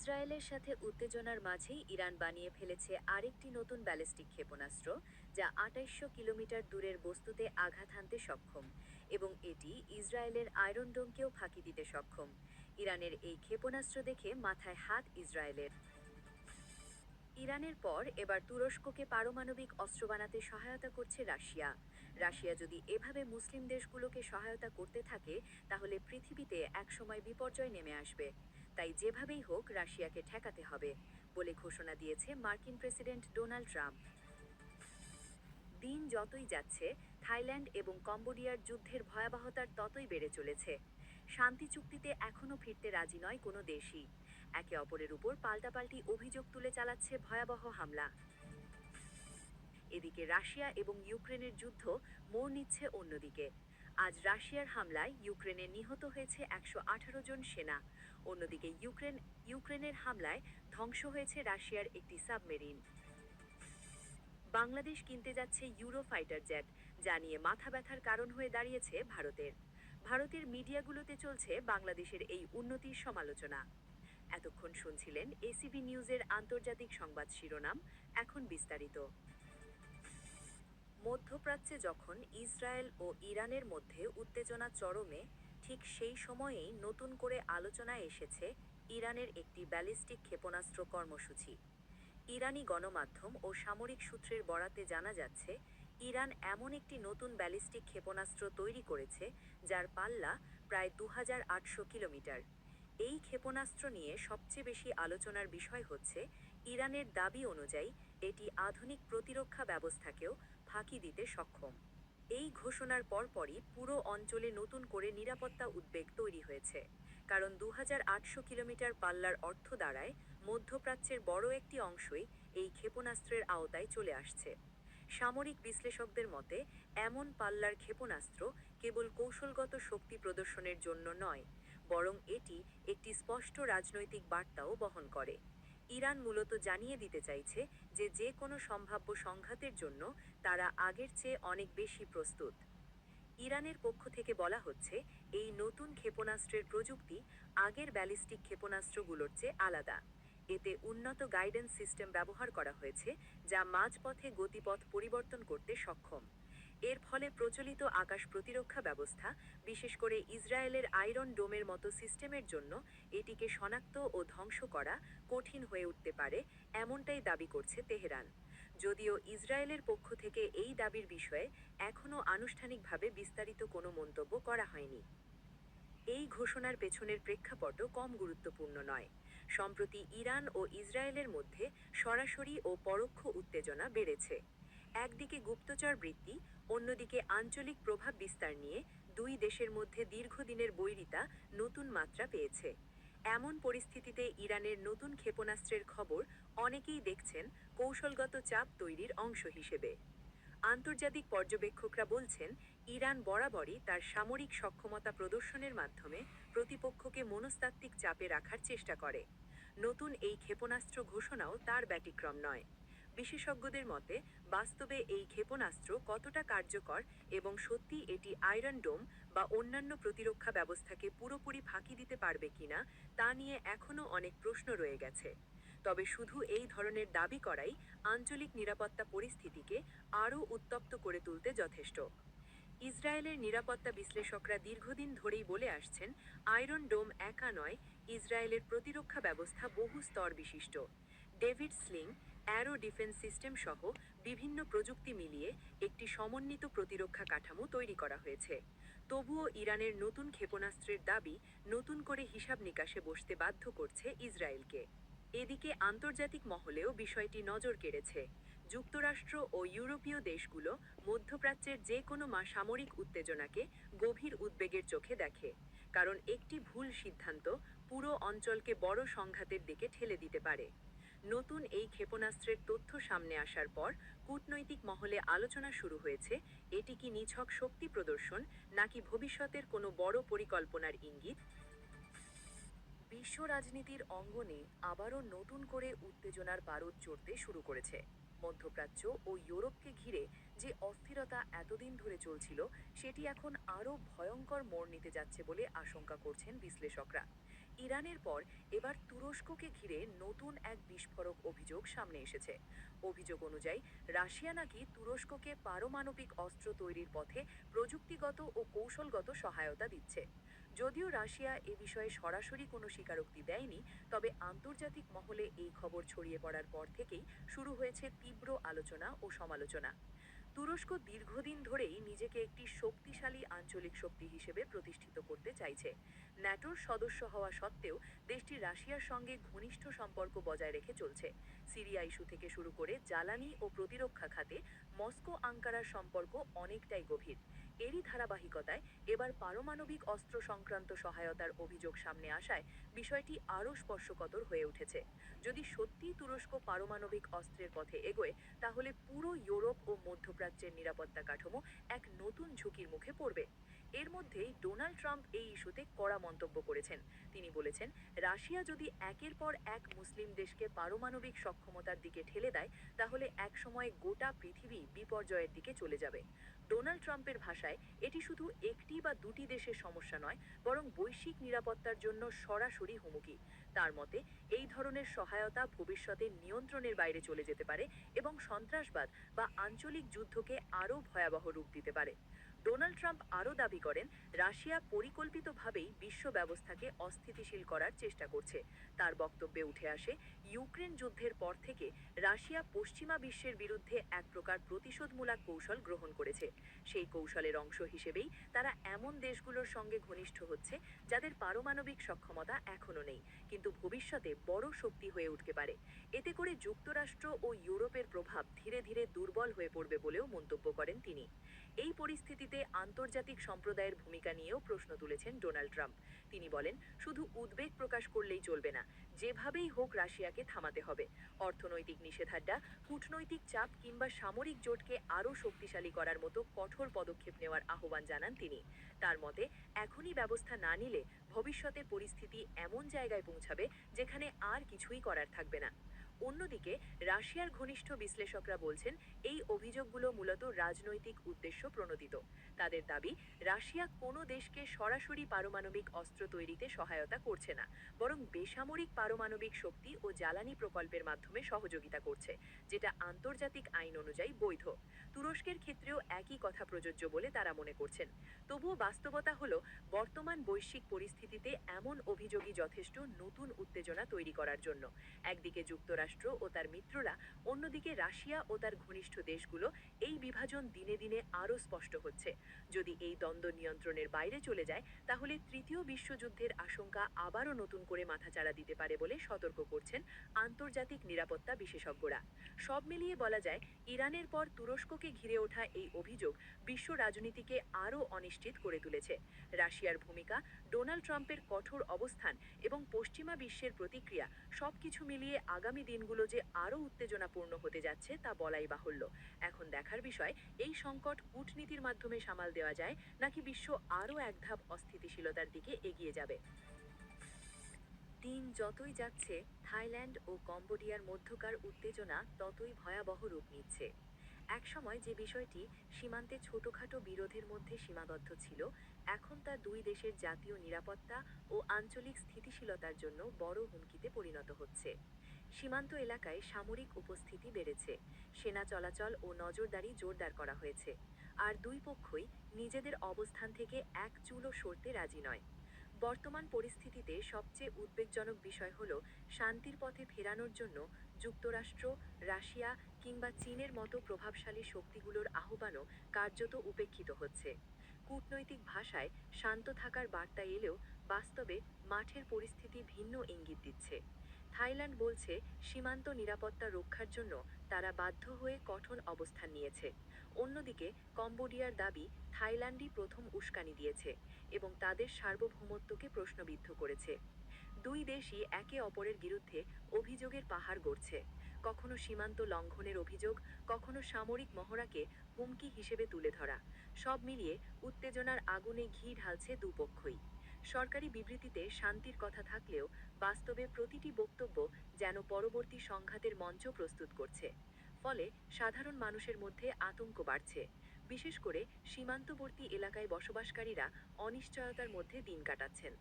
ইসরায়েলের সাথে উত্তেজনার মাঝেই ইরান বানিয়ে ফেলেছে আরেকটি নতুন ব্যালিস্টিক ক্ষেপণাস্ত্র, যা ২৮০০ কিলোমিটার দূরের বস্তুতে আঘাত হানতে সক্ষম এবং এটি ইসরায়েলের আয়রন ডোমকেও ফাঁকি দিতে সক্ষম। ইরানের এই ক্ষেপণাস্ত্র দেখে মাথায় হাত ইসরায়েলের। ইরানের পর এবার তুরস্ককে পারমাণবিক অস্ত্র বানাতে সহায়তা করছে রাশিয়া। রাশিয়া যদি এভাবে মুসলিম দেশগুলোকে সহায়তা করতে থাকে, তাহলে পৃথিবীতে একসময় বিপর্যয় নেমে আসবে। তাই যেভাবেই হোক রাশিয়াকে ঠেকাতে হবে বলে ঘোষণা দিয়েছে মার্কিন প্রেসিডেন্ট ডোনাল্ড ট্রাম্প। দিন যতই যাচ্ছে, থাইল্যান্ড এবং কম্বোডিয়ার যুদ্ধের ভয়াবহতার ততই বেড়ে চলেছে। শান্তি চুক্তিতে এখনও ফিরতে রাজি নয় কোনো দেশই। একে অপরের উপর পাল্টাপাল্টি অভিযোগ তুলে চালাচ্ছে ভয়াবহ হামলা। এদিকে রাশিয়া এবং ইউক্রেনের যুদ্ধ মোড় নিচ্ছে অন্যদিকে। আজ রাশিয়ার হামলায় ইউক্রেনে নিহত হয়েছে ১১৮ জন সেনা। অন্যদিকে ইউক্রেনের হামলায় ধ্বংস হয়েছে রাশিয়ার একটি সাবমেরিন। বাংলাদেশ কিনতে যাচ্ছে ইউরো ফাইটার জেট, যা নিয়ে মাথা ব্যথার কারণ হয়ে দাঁড়িয়েছে ভারতের। ভারতের মিডিয়াগুলোতে চলছে বাংলাদেশের এই উন্নতির সমালোচনা। এতক্ষণ শুনছিলেন এসিবি নিউজের আন্তর্জাতিক সংবাদ শিরোনাম। এখন বিস্তারিত। মধ্যপ্রাচ্যে যখন ইসরায়েল ও ইরানের মধ্যে উত্তেজনা চরমে, ঠিক সেই সময়েই নতুন করে আলোচনায় এসেছে ইরানের একটি ব্যালিস্টিক ক্ষেপণাস্ত্র কর্মসূচি। ইরানি গণমাধ্যম ও সামরিক সূত্রের বরাতে জানা যাচ্ছে, ইরান এমন একটি নতুন ব্যালিস্টিক ক্ষেপণাস্ত্র তৈরি করেছে যার পাল্লা প্রায় ২৮০০ কিলোমিটার। এই ক্ষেপণাস্ত্র নিয়ে সবচেয়ে বেশি আলোচনার বিষয় হচ্ছে, ইরানের দাবি অনুযায়ী এটি আধুনিক প্রতিরক্ষা ব্যবস্থাকেও ফাঁকি দিতে সক্ষম। এই ঘোষণার পরপরই পুরো অঞ্চলে নতুন করে নিরাপত্তা উদ্বেগ তৈরি হয়েছে। কারণ ২৮০০ কিলোমিটার পাল্লার অর্থ দাঁড়ায় মধ্যপ্রাচ্যের বড় একটি অংশই এই ক্ষেপণাস্ত্রের আওতায় চলে আসছে। সামরিক বিশ্লেষকদের মতে, এমন পাল্লার ক্ষেপণাস্ত্র কেবল কৌশলগত শক্তি প্রদর্শনের জন্য নয়, বরং এটি একটি স্পষ্ট রাজনৈতিক বার্তাও বহন করে। ইরান মূলত জানিয়ে দিতে চাইছে যে যে কোনো সম্ভাব্য সংঘাতের জন্য তারা আগের চেয়ে অনেক বেশি প্রস্তুত। ইরানের পক্ষ থেকে বলা হচ্ছে, এই নতুন ক্ষেপণাস্ত্রের প্রযুক্তি আগের ব্যালিস্টিক ক্ষেপণাস্ত্রগুলোর চেয়ে আলাদা। এতে উন্নত গাইডেন্স সিস্টেম ব্যবহার করা হয়েছে, যা মাঝপথে গতিপথ পরিবর্তন করতে সক্ষম। এর ফলে প্রচলিত আকাশ প্রতিরক্ষা ব্যবস্থা, বিশেষ করে ইসরায়েলের আয়রন ডোমের মতো সিস্টেমের জন্য এটিকে শনাক্ত ও ধ্বংস করা কঠিন হয়ে উঠতে পারে, এমনটাই দাবি করছে তেহরান। যদিও ইসরায়েলের পক্ষ থেকে এই দাবির বিষয়ে এখনও আনুষ্ঠানিকভাবে বিস্তারিত কোনো মন্তব্য করা হয়নি। এই ঘোষণার পেছনের প্রেক্ষাপটও কম গুরুত্বপূর্ণ নয়। সম্প্রতি ইরান ও ইসরায়েলের মধ্যে সরাসরি ও পরোক্ষ উত্তেজনা বেড়েছে। একদিকে গুপ্তচর বৃত্তি, অন্যদিকে আঞ্চলিক প্রভাব বিস্তার নিয়ে দুই দেশের মধ্যে দীর্ঘদিনের বৈরিতা নতুন মাত্রা পেয়েছে। এমন পরিস্থিতিতে ইরানের নতুন ক্ষেপণাস্ত্রের খবর অনেকেই দেখছেন কৌশলগত চাপ তৈরির অংশ হিসেবে। আন্তর্জাতিক পর্যবেক্ষকরা বলছেন, ইরান বরাবরই তার সামরিক সক্ষমতা প্রদর্শনের মাধ্যমে প্রতিপক্ষকে মনস্তাত্ত্বিক চাপে রাখার চেষ্টা করে। নতুন এই ক্ষেপণাস্ত্র ঘোষণাও তার ব্যতিক্রম নয়। বিশেষজ্ঞদের মতে, বাস্তবে এই ক্ষেপণাস্ত্র কতটা কার্যকর এবং সত্যি এটি আয়রন ডোম বা অন্যান্য প্রতিরক্ষা ব্যবস্থাকে পুরোপুরি ফাঁকি দিতে পারবে কিনা তা নিয়ে এখনও অনেক প্রশ্ন রয়ে গেছে। তবে শুধু এই ধরনের দাবি করাই আঞ্চলিক নিরাপত্তা পরিস্থিতিকে আরও উত্তপ্ত করে তুলতে যথেষ্ট। ইসরায়েলের নিরাপত্তা বিশ্লেষকরা দীর্ঘদিন ধরেই বলে আসছেন, আয়রন ডোম একা নয়, ইসরায়েলের প্রতিরক্ষা ব্যবস্থা বহু স্তর বিশিষ্ট। David sling, arrow defence system সহ বিভিন্ন প্রযুক্তি মিলিয়ে একটি সমন্বিত প্রতিরক্ষা কাঠামো তৈরি করা হয়েছে। তবুও ইরানের নতুন ক্ষেপণাস্ত্রের দাবি নতুন করে হিসাব নিকাশে বসতে বাধ্য করছে ইসরায়েলকে। এদিকে আন্তর্জাতিক মহলেও বিষয়টি নজর কেড়েছে। যুক্তরাষ্ট্র ও ইউরোপীয় দেশগুলো মধ্যপ্রাচ্যের যে কোনো সামরিক উত্তেজনাকে গভীর উদ্বেগের চোখে দেখে। কারণ একটি ভুল সিদ্ধান্ত পুরো অঞ্চলকে বড় সংঘাতের দিকে ঠেলে দিতে পারে। নতুন এই ক্ষেপণাস্ত্রের তথ্য সামনে আসার পর কূটনৈতিক মহলে আলোচনা শুরু হয়েছে, এটি কি নিছক শক্তি প্রদর্শন নাকি ভবিষ্যতের কোনো বড় পরিকল্পনার ইঙ্গিত। বিশ্ব রাজনীতির অঙ্গনে আবারও নতুন করে উত্তেজনার বারুদ চড়তে শুরু করেছে। মধ্যপ্রাচ্য ও ইউরোপকে ঘিরে যে অস্থিরতা এতদিন ধরে চলছিল, সেটি এখন আরও ভয়ঙ্কর মোড় নিতে যাচ্ছে বলে আশঙ্কা করছেন বিশ্লেষকরা। ইরানের পর এবার তুরস্ককে ঘিরে নতুন এক বিস্ফোরক অভিযোগ সামনে এসেছে। অভিযোগ অনুযায়ী রাশিয়া নাকি তুরস্ককে পারমাণবিক অস্ত্র তৈরির পথে প্রযুক্তিগত ও কৌশলগত সহায়তা দিচ্ছে। যদিও রাশিয়া এ বিষয়ে সরাসরি কোনো স্বীকারোক্তি দেয়নি, তবে আন্তর্জাতিক মহলে এই খবর ছড়িয়ে পড়ার পর থেকেই শুরু হয়েছে তীব্র আলোচনা ও সমালোচনা। তুরস্ক দীর্ঘদিন ধরেই নিজেকে একটি শক্তিশালী আঞ্চলিক শক্তি হিসেবে প্রতিষ্ঠিত করতে চাইছে। ন্যাটোর সদস্য হওয়া সত্ত্বেও দেশটি রাশিয়ার সঙ্গে ঘনিষ্ঠ সম্পর্ক বজায় রেখে চলছে। সিরিয়া ইস্যু থেকে শুরু করে জ্বালানি ও প্রতিরক্ষা খাতে মস্কো আঙ্কারার সম্পর্ক অনেকটাই গভীর। এরই ধারাবাহিকতায় এবার পারমাণবিক অস্ত্র সংক্রান্ত সহায়তার অভিযোগ সামনে আসায় বিষয়টি আরও স্পর্শকাতর হয়ে উঠেছে। যদি সত্যিই তুরস্ক পারমাণবিক অস্ত্রের পথে এগোয়, তাহলে পুরো ইউরোপ ও মধ্যপ্রাচ্যের নিরাপত্তা কাঠামো এক নতুন ঝুঁকির মুখে পড়বে। এর মধ্যেই ডোনাল্ড ট্রাম্প এই ইস্যুতে কড়া মন্তব্য করেছেন। তিনি বলেছেন, রাশিয়া যদি একের পর এক মুসলিম দেশকে পারমাণবিক সক্ষমতার দিকে ঠেলে দেয়, তাহলে একসময় গোটা পৃথিবী বিপর্যয়ের দিকে চলে যাবে। ডোনাল্ড ট্রাম্পের ভাষায় এটি শুধু একটি বা দুটি দেশের সমস্যা নয়, বরং বৈশ্বিক নিরাপত্তার জন্য সরাসরি হুমকি। তার মতে, এই ধরনের সহায়তা ভবিষ্যতে নিয়ন্ত্রণের বাইরে চলে যেতে পারে এবং সন্ত্রাসবাদ বা আঞ্চলিক যুদ্ধকে আরও ভয়াবহ রূপ দিতে পারে। ডোনাল্ড ট্রাম্প আরও দাবি করেন, রাশিয়া পরিকল্পিতভাবেই বিশ্ব ব্যবস্থাকে অস্থিতিশীল করার চেষ্টা করছে। তার বক্তব্যে উঠে আসে, ইউক্রেন যুদ্ধের পর থেকে রাশিয়া পশ্চিমা বিশ্বের বিরুদ্ধে এক প্রকার প্রতিশোধমূলক কৌশল গ্রহণ করেছে। সেই কৌশলের অংশ হিসেবেই তারা এমন দেশগুলোর সঙ্গে ঘনিষ্ঠ হচ্ছে যাদের পারমাণবিক সক্ষমতা এখনও নেই, কিন্তু ভবিষ্যতে বড় শক্তি হয়ে উঠতে পারে। এতে করে যুক্তরাষ্ট্র ও ইউরোপের প্রভাব ধীরে ধীরে দুর্বল হয়ে পড়বে বলেও মন্তব্য করেন তিনি। এই পরিস্থিতিতে আন্তর্জাতিক সম্প্রদায়ের ভূমিকা নিয়েও প্রশ্ন তুলেছেন ডোনাল্ড ট্রাম্প। তিনি বলেন, শুধু উদ্বেগ প্রকাশ করলেই চলবে না, যেভাবেই হোক রাশিয়াকে থামাতে হবে। অর্থনৈতিক নিষেধাজ্ঞা, কূটনৈতিক চাপ কিংবা সামরিক জোটকে আরও শক্তিশালী করার মতো কঠোর পদক্ষেপ নেওয়ার আহ্বান জানান তিনি। তার মতে, এখনই ব্যবস্থা না নিলে ভবিষ্যতে পরিস্থিতি এমন জায়গায় পৌঁছাবে যেখানে আর কিছুই করার থাকবে না। অন্যদিকে রাশিয়ার ঘনিষ্ঠ বিশ্লেষকরা বলছেন, এই অভিযোগগুলো মূলত রাজনৈতিক উদ্দেশ্য প্রণোদিত। তাদের দাবি, রাশিয়া কোনো দেশকে সরাসরি পারমাণবিক অস্ত্র তৈরিতে সহায়তা করছে না, বরং বেসামরিক পারমাণবিক শক্তি ও জ্বালানি প্রকল্পের মাধ্যমে সহযোগিতা করছে, যেটা আন্তর্জাতিক আইন অনুযায়ী বৈধ। তুরস্কের ক্ষেত্রেও একই কথা প্রযোজ্য বলে তারা মনে করছেন। তবুও বাস্তবতা হলো, বর্তমান বৈশ্বিক পরিস্থিতিতে এমন অভিযোগই যথেষ্ট নতুন উত্তেজনা তৈরি করার জন্য। একদিকে যুক্তরাষ্ট্র ও তার মিত্ররা, অন্যদিকে রাশিয়া ও তার ঘনিষ্ঠ দেশগুলো। এই বিভাজন দিনে দিনে আরও স্পষ্ট হচ্ছে। যদি এই দ্বন্দ্ব নিয়ন্ত্রণের বাইরে চলে যায়, তাহলে তৃতীয় বিশ্বযুদ্ধের আশঙ্কা আবারও নতুন করে মাথাচাড়া দিতে পারে বলে সতর্ক করছেন আন্তর্জাতিক নিরাপত্তা বিশেষজ্ঞরা। সব মিলিয়ে বলা যায়, ইরানের পর তুরস্ককে ঘিরে ওঠা এই অভিযোগ বিশ্ব রাজনীতিকে আরও অনিশ্চিত করে তুলেছে। রাশিয়ার ভূমিকা, ডোনাল্ড ট্রাম্পের কঠোর অবস্থান এবং পশ্চিমা বিশ্বের প্রতিক্রিয়া, সবকিছু মিলিয়ে আগামী দিনগুলো যে আরও উত্তেজনাপূর্ণ হতে যাচ্ছে তা বলাই বাহুল্য। এখন দেখার বিষয়, এই সংকট কূটনীতির মাধ্যমে সামাল দেওয়া যায় নাকি বিশ্ব আরও এক ধাপ অস্থিতিশীলতার দিকে এগিয়ে যাবে। দিন যতই যাচ্ছে, থাইল্যান্ড ও কম্বোডিয়ার মধ্যকার উত্তেজনা ততই ভয়াবহ রূপ নিচ্ছে। একসময় যে বিষয়টি সীমান্তে ছোটখাটো বিরোধের মধ্যে সীমাবদ্ধ ছিল, এখন তা দুই দেশের জাতীয় নিরাপত্তা ও আঞ্চলিক স্থিতিশীলতার জন্য বড় হুমকিতে পরিণত হচ্ছে। সীমান্ত এলাকায় সামরিক উপস্থিতি বেড়েছে, সেনা চলাচল ও নজরদারি জোরদার করা হয়েছে, আর দুই পক্ষই নিজেদের অবস্থান থেকে এক চুলও সরতে রাজি নয়। বর্তমান পরিস্থিতিতে সবচেয়ে উদ্বেগজনক বিষয় হল, শান্তির পথে ফেরানোর জন্য যুক্তরাষ্ট্র, রাশিয়া কিংবা চীনের মতো প্রভাবশালী শক্তিগুলোর আহ্বানও কার্যত উপেক্ষিত হচ্ছে। কূটনৈতিক ভাষায় শান্ত থাকার বার্তা এলেও বাস্তবে মাঠের পরিস্থিতি ভিন্ন ইঙ্গিত দিচ্ছে। থাইল্যান্ড বলছে, সীমান্ত নিরাপত্তা রক্ষার জন্য তারা বাধ্য হয়ে কঠোর অবস্থান নিয়েছে। অন্যদিকে কম্বোডিয়ার দাবি, থাইল্যান্ডই প্রথম উস্কানি দিয়েছে এবং তাদের সার্বভৌমত্বকে প্রশ্নবিদ্ধ করেছে। দুই দেশই একে অপরের বিরুদ্ধে অভিযোগের পাহাড় গড়ছে। কখনো সীমান্ত লঙ্ঘনের অভিযোগ, কখনো সামরিক মহড়াকে হুমকি হিসেবে তুলে ধরা। সব মিলিয়ে উত্তেজনার আগুনে ঘি ঢালছে দুপক্ষই। সরকারি বিবৃতিতে শান্তির কথা থাকলেও বাস্তবে প্রতিটি বক্তব্য যেন পরবর্তী সংঘাতের মঞ্চ প্রস্তুত করছে। ফলে সাধারণ মানুষের মধ্যে আতঙ্ক বাড়ছে। বিশেষ করে সীমান্তবর্তী এলাকায় বসবাসকারীরা অনিশ্চয়তার মধ্যে দিন কাটাচ্ছেন।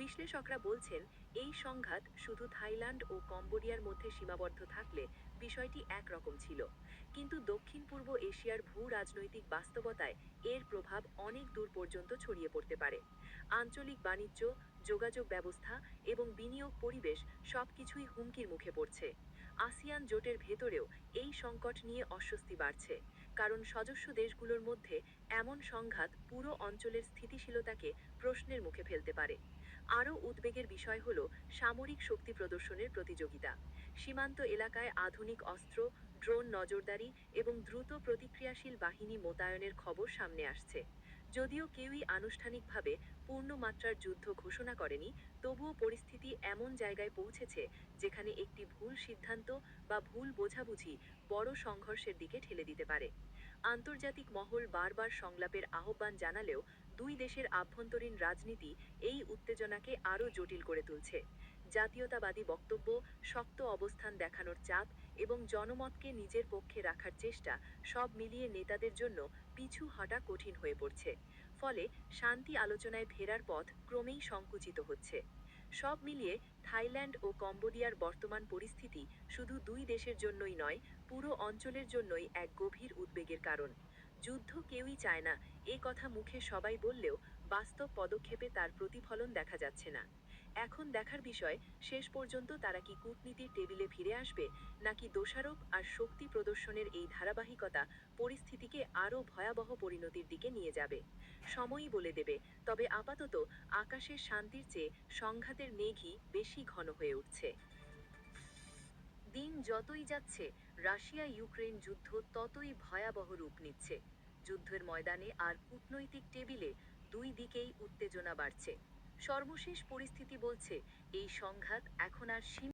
বিশ্লেষকরা বলছেন, এই সংঘাত শুধু থাইল্যান্ড ও কম্বোডিয়ার মধ্যে সীমাবদ্ধ থাকলে বিষয়টি একরকম ছিল, কিন্তু দক্ষিণ পূর্ব এশিয়ার ভূ রাজনৈতিক বাস্তবতায় এর প্রভাব অনেক দূর পর্যন্ত ছড়িয়ে পড়তে পারে। আঞ্চলিক বাণিজ্য, যোগাযোগ ব্যবস্থা এবং বিনিয়োগ পরিবেশ সবকিছুই হুমকির মুখে পড়ছে। আসিয়ান জোটের ভেতরেও এই সংকট নিয়ে অস্বস্তি বাড়ছে, কারণ সদস্য দেশগুলোর মধ্যে এমন সংঘাত পুরো অঞ্চলের স্থিতিশীলতাকে প্রশ্নের মুখে ফেলতে পারে। আরও উদ্বেগের বিষয় হল সামরিক শক্তি প্রদর্শনের প্রতিযোগিতা। সীমান্ত এলাকায় আধুনিক অস্ত্র, ড্রোন নজরদারি এবং দ্রুত প্রতিক্রিয়াশীল বাহিনী মোতায়েনের খবর সামনে আসছে। যদিও কেউই আনুষ্ঠানিকভাবে পূর্ণমাত্রার যুদ্ধ ঘোষণা করেনি, তবুও পরিস্থিতি এমন জায়গায় পৌঁছেছে যেখানে একটি ভুল সিদ্ধান্ত বা ভুল বোঝাবুঝি বড় সংঘর্ষের দিকে ঠেলে দিতে পারে। আন্তর্জাতিক মহল বারবার সংলাপের আহ্বান জানালেও দুই দেশের আভ্যন্তরীণ রাজনীতি এই উত্তেজনাকে আরও জটিল করে তুলছে। জাতীয়তাবাদী বক্তব্য, শক্ত অবস্থান দেখানোর চাপ এবং জনমতকে নিজের পক্ষে রাখার চেষ্টা সব মিলিয়ে নেতাদের জন্য পিছু হটা কঠিন হয়ে পড়ছে। ফলে শান্তি আলোচনায় ফেরার পথ ক্রমেই সংকুচিত হচ্ছে। সব মিলিয়ে থাইল্যান্ড ও কম্বোডিয়ার বর্তমান পরিস্থিতি শুধু দুই দেশের জন্যই নয়, পুরো অঞ্চলের জন্যই এক গভীর উদ্বেগের কারণ। যুদ্ধ কেউই চায় না, এ কথা মুখে সবাই বললেও বাস্তব পদক্ষেপে তার প্রতিফলন দেখা যাচ্ছে না। এখন দেখার বিষয়, শেষ পর্যন্ত তারা কি কূটনীতির টেবিলে ফিরে আসবে, নাকি দোষারোপ আর শক্তি প্রদর্শনের এই ধারাবাহিকতা পরিস্থিতিকে আরও ভয়াবহ পরিণতির দিকে নিয়ে যাবে। সময়ই বলে দেবে। তবে আপাতত আকাশের শান্তির চেয়ে সংঘাতের মেঘই বেশি ঘন হয়ে উঠছে। দিন যতই যাচ্ছে, রাশিয়া ইউক্রেন যুদ্ধ ততই ভয়াবহ রূপ নিচ্ছে। যুদ্ধের ময়দানে আর কূটনৈতিক টেবিলে দুই দিকেই উত্তেজনা বাড়ছে। সর্বশেষ পরিস্থিতি বলছে, এই সংঘাত এখন আর সীমিত